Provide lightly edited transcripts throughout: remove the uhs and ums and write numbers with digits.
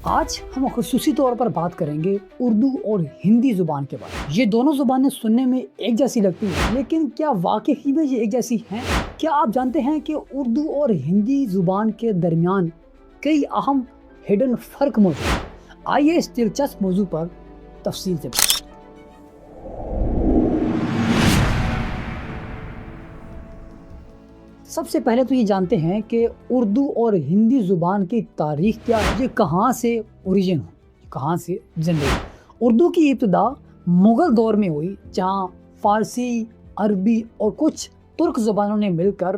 آج ہم خصوصی طور پر بات کریں گے اردو اور ہندی زبان کے بارے میں۔ یہ دونوں زبانیں سننے میں ایک جیسی لگتی ہیں، لیکن کیا واقعی میں یہ ایک جیسی ہیں؟ کیا آپ جانتے ہیں کہ اردو اور ہندی زبان کے درمیان کئی اہم ہڈن فرق موجود ہیں؟ آئیے اس دلچسپ موضوع پر تفصیل سے بات کریں۔ سب سے پہلے تو یہ جانتے ہیں کہ اردو اور ہندی زبان کی تاریخ کیا ہے، یہ کہاں سے اوریجن ہوئی، کہاں سے جنریٹ۔ اردو کی ابتدا مغل دور میں ہوئی، جہاں فارسی، عربی اور کچھ ترک زبانوں نے مل کر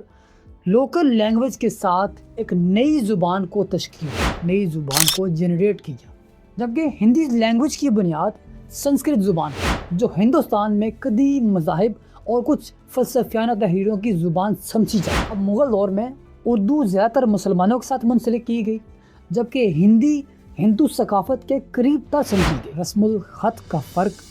لوکل لینگویج کے ساتھ ایک نئی زبان کو تشکیل دی، نئی زبان کو جنریٹ کیا۔ جبکہ ہندی لینگویج کی بنیاد سنسکرت زبان ہے، جو ہندوستان میں قدیم مذاہب اور کچھ فلسفیانہ تحریروں کی زبان سمجھی جائے۔ اب مغل دور میں اردو زیادہ تر مسلمانوں کے ساتھ منسلک کی گئی، جبکہ ہندی ہندو ثقافت کے قریب تر سمجھی گئی۔ رسم الخط کا فرق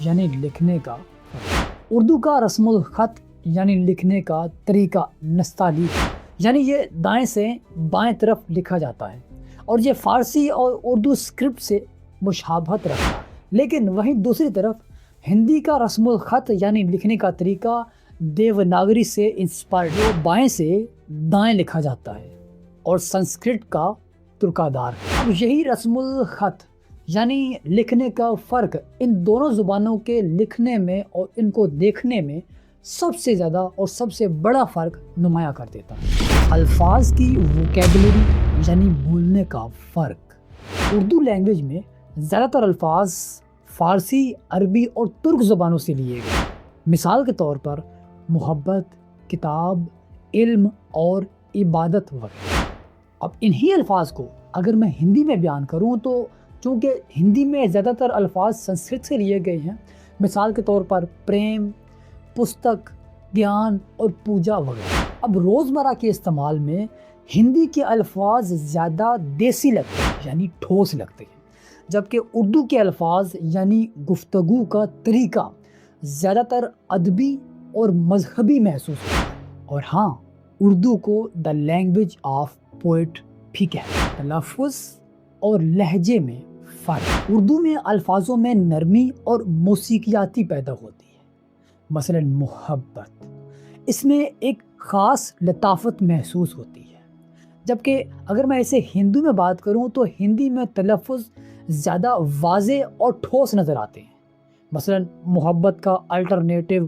یعنی لکھنے کا فرق۔ اردو کا رسم الخط یعنی لکھنے کا طریقہ نستعلیق، یعنی یہ دائیں سے بائیں طرف لکھا جاتا ہے، اور یہ فارسی اور اردو اسکرپٹ سے مشابہت رکھتا ہے۔ لیکن وہیں دوسری طرف ہندی کا رسم الخط یعنی لکھنے کا طریقہ دیوناگری سے انسپائرڈ، جو بائیں سے دائیں لکھا جاتا ہے، اور سنسکرت کا ترکادار۔ اب یہی رسم الخط یعنی لکھنے کا فرق ان دونوں زبانوں کے لکھنے میں اور ان کو دیکھنے میں سب سے زیادہ اور سب سے بڑا فرق نمایاں کر دیتا ہے۔ الفاظ کی ووکیبلری یعنی بولنے کا فرق۔ اردو لینگویج میں زیادہ تر الفاظ فارسی، عربی اور ترک زبانوں سے لیے گئے۔ مثال کے طور پر محبت، کتاب، علم اور عبادت وغیرہ۔ اب انہی الفاظ کو اگر میں ہندی میں بیان کروں تو چونکہ ہندی میں زیادہ تر الفاظ سنسکرت سے لیے گئے ہیں، مثال کے طور پر پریم، پستک، گیان اور پوجا وغیرہ۔ اب روزمرہ کے استعمال میں ہندی کے الفاظ زیادہ دیسی لگتے ہیں، یعنی ٹھوس لگتے ہیں، جبکہ اردو کے الفاظ یعنی گفتگو کا طریقہ زیادہ تر ادبی اور مذہبی محسوس ہوتا ہے۔ اور ہاں، اردو کو دا لینگویج آف پوئٹ بھی کہتے ہیں۔ تلفظ اور لہجے میں فرق۔ اردو میں الفاظوں میں نرمی اور موسیقیاتی پیدا ہوتی ہے، مثلا محبت، اس میں ایک خاص لطافت محسوس ہوتی ہے، جبکہ اگر میں اسے ہندی میں بات کروں تو ہندی میں تلفظ زیادہ واضح اور ٹھوس نظر آتے ہیں۔ مثلا محبت کا الٹرنیٹو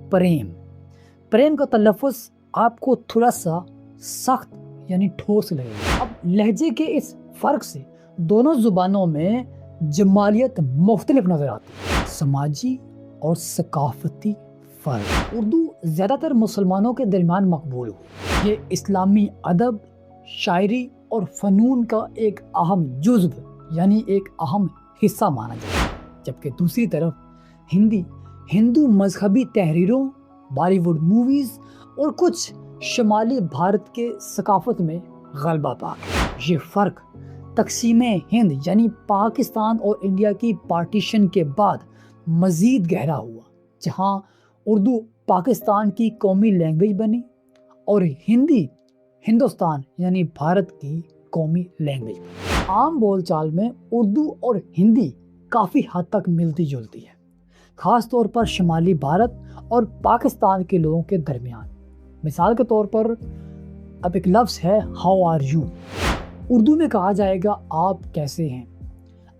پریم، پریم کا تلفظ آپ کو تھوڑا سا سخت یعنی ٹھوس لگے گا۔ اب لہجے کے اس فرق سے دونوں زبانوں میں جمالیت مختلف نظر آتی ہے۔ سماجی اور ثقافتی فرق۔ اردو زیادہ تر مسلمانوں کے درمیان مقبول ہوئی، یہ اسلامی ادب، شاعری اور فنون کا ایک اہم جزو یعنی ایک اہم حصہ مانا جاتا ہے، جبکہ دوسری طرف ہندی ہندو مذہبی تحریروں، بالی ووڈ موویز اور کچھ شمالی بھارت کے ثقافت میں غلبہ پا گیا۔ یہ فرق تقسیم ہند یعنی پاکستان اور انڈیا کی پارٹیشن کے بعد مزید گہرا ہوا، جہاں اردو پاکستان کی قومی لینگویج بنی اور ہندی ہندوستان یعنی بھارت کی قومی لینگویج بنی۔ عام بول چال میں اردو اور ہندی کافی حد تک ملتی جلتی ہے، خاص طور پر شمالی بھارت اور پاکستان کے لوگوں کے درمیان۔ مثال کے طور پر اب ایک لفظ ہے ہاؤ آر یو، اردو میں کہا جائے گا آپ کیسے ہیں۔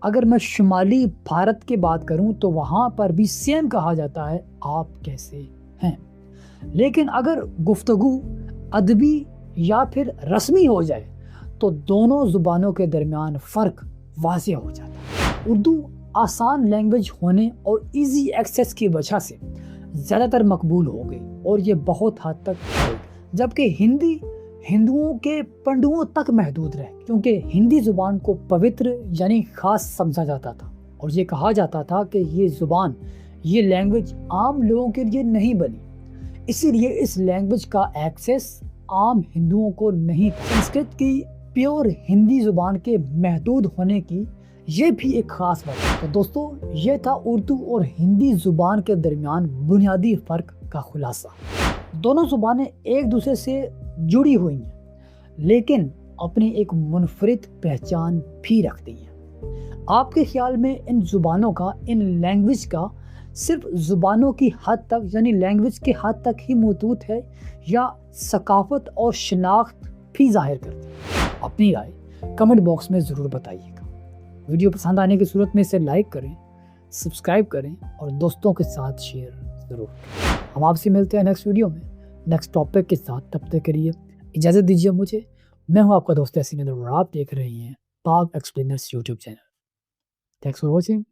اگر میں شمالی بھارت کی بات کروں تو وہاں پر بھی سیم کہا جاتا ہے آپ کیسے ہیں۔ لیکن اگر گفتگو ادبی یا پھر رسمی ہو جائے تو دونوں زبانوں کے درمیان فرق واضح ہو جاتا ہے۔ اردو آسان لینگویج ہونے اور ایزی ایکسیس کی وجہ سے زیادہ تر مقبول ہو گئی اور یہ بہت حد تک ہے، جبکہ ہندی ہندوؤں کے پنڈوؤں تک محدود رہے، کیونکہ ہندی زبان کو پوتر یعنی خاص سمجھا جاتا تھا، اور یہ کہا جاتا تھا کہ یہ زبان، یہ لینگویج عام لوگوں کے لیے نہیں بنی، اسی لیے اس لینگویج کا ایکسیس عام ہندوؤں کو نہیں تھا۔ سنسکرت کی پیور ہندی زبان کے محدود ہونے کی یہ بھی ایک خاص وجہ ہے۔ تو دوستو، یہ تھا اردو اور ہندی زبان کے درمیان بنیادی فرق کا خلاصہ۔ دونوں زبانیں ایک دوسرے سے جڑی ہوئی ہیں، لیکن اپنی ایک منفرد پہچان بھی رکھتی ہیں۔ آپ کے خیال میں ان زبانوں کا، ان لینگویج کا صرف زبانوں کی حد تک یعنی لینگویج کے حد تک ہی محدود ہے یا ثقافت اور شناخت بھی ظاہر کرتی ہے؟ اپنی رائے کمنٹ باکس میں ضرور بتائیے گا۔ ویڈیو پسند آنے کی صورت میں اسے لائک کریں، سبسکرائب کریں اور دوستوں کے ساتھ شیئر ضرور کریں۔ ہم آپ سے ملتے ہیں نیکسٹ ویڈیو میں نیکسٹ ٹاپک کے ساتھ، تب تک کے لیے اجازت دیجیے مجھے۔ میں ہوں آپ کا دوست یاسین اور آپ دیکھ رہے ہیں Pak explainers YouTube channel. Thanks for watching.